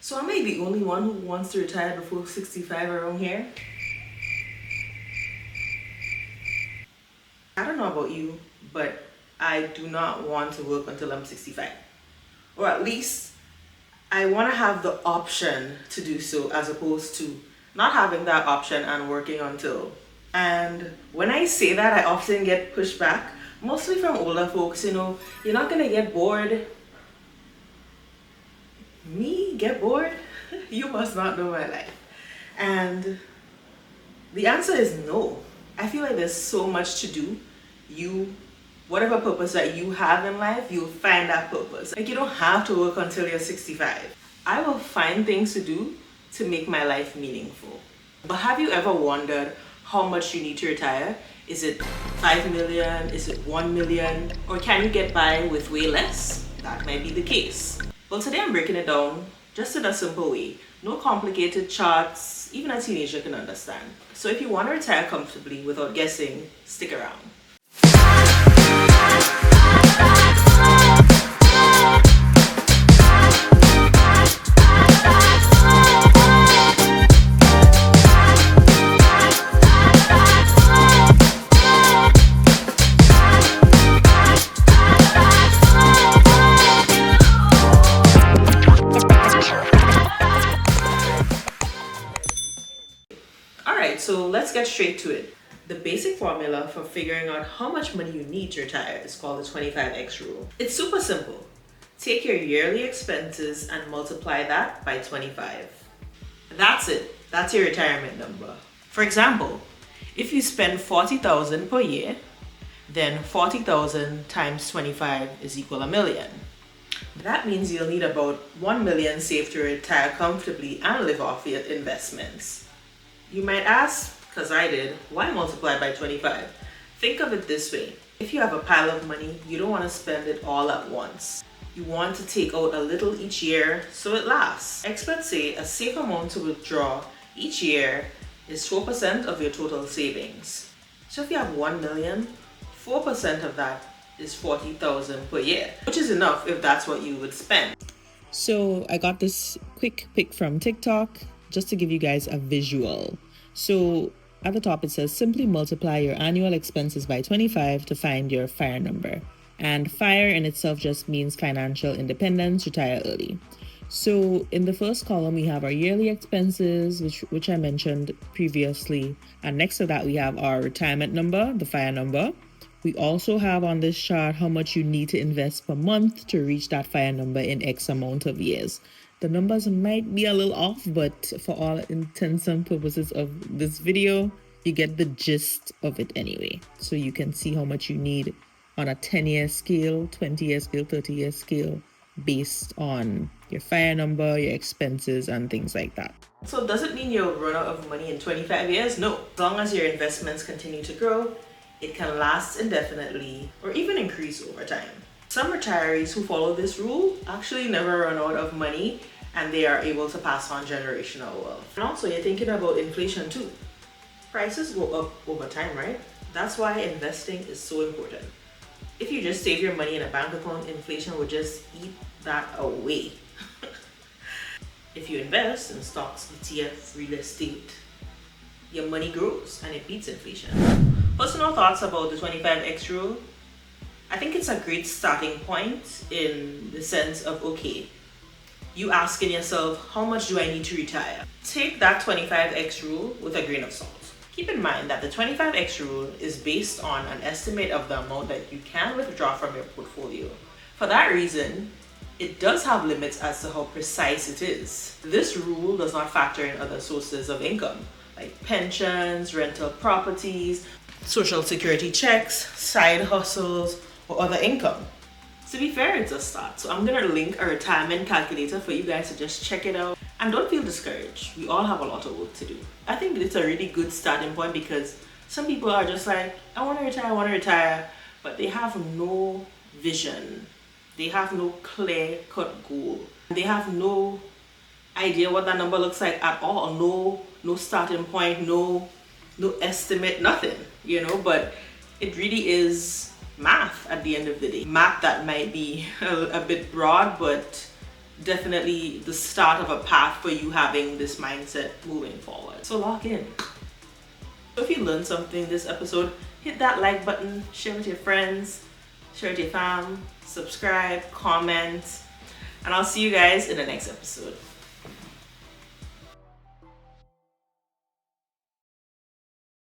So am I the only one who wants to retire before 65 around here? I don't know about you, but I do not want to work until I'm 65. Or at least I want to have the option to do so as opposed to not having that option and working until. And when I say that, I often get pushback, mostly from older folks, you're not going to get bored. Me get bored? You must not know my life. And the answer is no. I feel like there's so much to do. Whatever purpose that you have in life, you'll find that purpose. Like, you don't have to work until you're 65. I will find things to do to make my life meaningful. But have you ever wondered how much you need to retire? Is it 5 million? Is it 1 million? Or can you get by with way less? That might be the case. Well, today I'm breaking it down just in a simple way. No complicated charts, even a teenager can understand. So if you want to retire comfortably without guessing, stick around. So let's get straight to it. The basic formula for figuring out how much money you need to retire is called the 25x rule. It's super simple. Take your yearly expenses and multiply that by 25. That's it. That's your retirement number. For example, if you spend $40,000 per year, then 40,000 times 25 is equal $1 million. That means you'll need about 1 million saved to retire comfortably and live off your investments. You might ask, because I did, why multiply by 25? Think of it this way. If you have a pile of money, you don't want to spend it all at once. You want to take out a little each year so it lasts. Experts say a safe amount to withdraw each year is 4% of your total savings. So if you have 1 million, 4% of that is 40,000 per year, which is enough if that's what you would spend. So I got this quick pic from TikTok just to give you guys a visual. So at the top it says simply multiply your annual expenses by 25 to find your FIRE number. And FIRE in itself just means financial independence, retire early. So in the first column we have our yearly expenses, which I mentioned previously, and next to that we have our retirement number, the FIRE number. We also have on this chart how much you need to invest per month to reach that FIRE number in X amount of years. The numbers might be a little off, but for all intents and purposes of this video, you get the gist of it anyway. So you can see how much you need on a 10-year scale, 20-year scale, 30-year scale, based on your FIRE number, your expenses, and things like that. So does it mean you'll run out of money in 25 years? No. As long as your investments continue to grow, it can last indefinitely or even increase over time. Some retirees who follow this rule actually never run out of money and they are able to pass on generational wealth. And also you're thinking about inflation too. Prices go up over time, right? That's why investing is so important. If you just save your money in a bank account, inflation would just eat that away. If you invest in stocks, ETFs, real estate, your money grows and it beats inflation. Personal thoughts about the 25x rule. I think it's a great starting point in the sense of, okay, you asking yourself, how much do I need to retire? Take that 25x rule with a grain of salt. Keep in mind that the 25x rule is based on an estimate of the amount that you can withdraw from your portfolio. For that reason, it does have limits as to how precise it is. This rule does not factor in other sources of income, like pensions, rental properties, social security checks, side hustles, or other income. To be fair, it's a start. So I'm gonna link a retirement calculator for you guys to just check it out. And don't feel discouraged. We all have a lot of work to do. I think it's a really good starting point because some people are just like, I wanna retire, but they have no vision. They have no clear-cut goal. They have no idea what that number looks like at all. No starting point, no estimate, nothing, but it really is math at the end of the day. Math that might be a bit broad, but definitely the start of a path for you having this mindset moving forward. So lock in. So if you learned something this episode, hit that like button, share with your friends, share with your fam, subscribe, comment, and I'll see you guys in the next episode.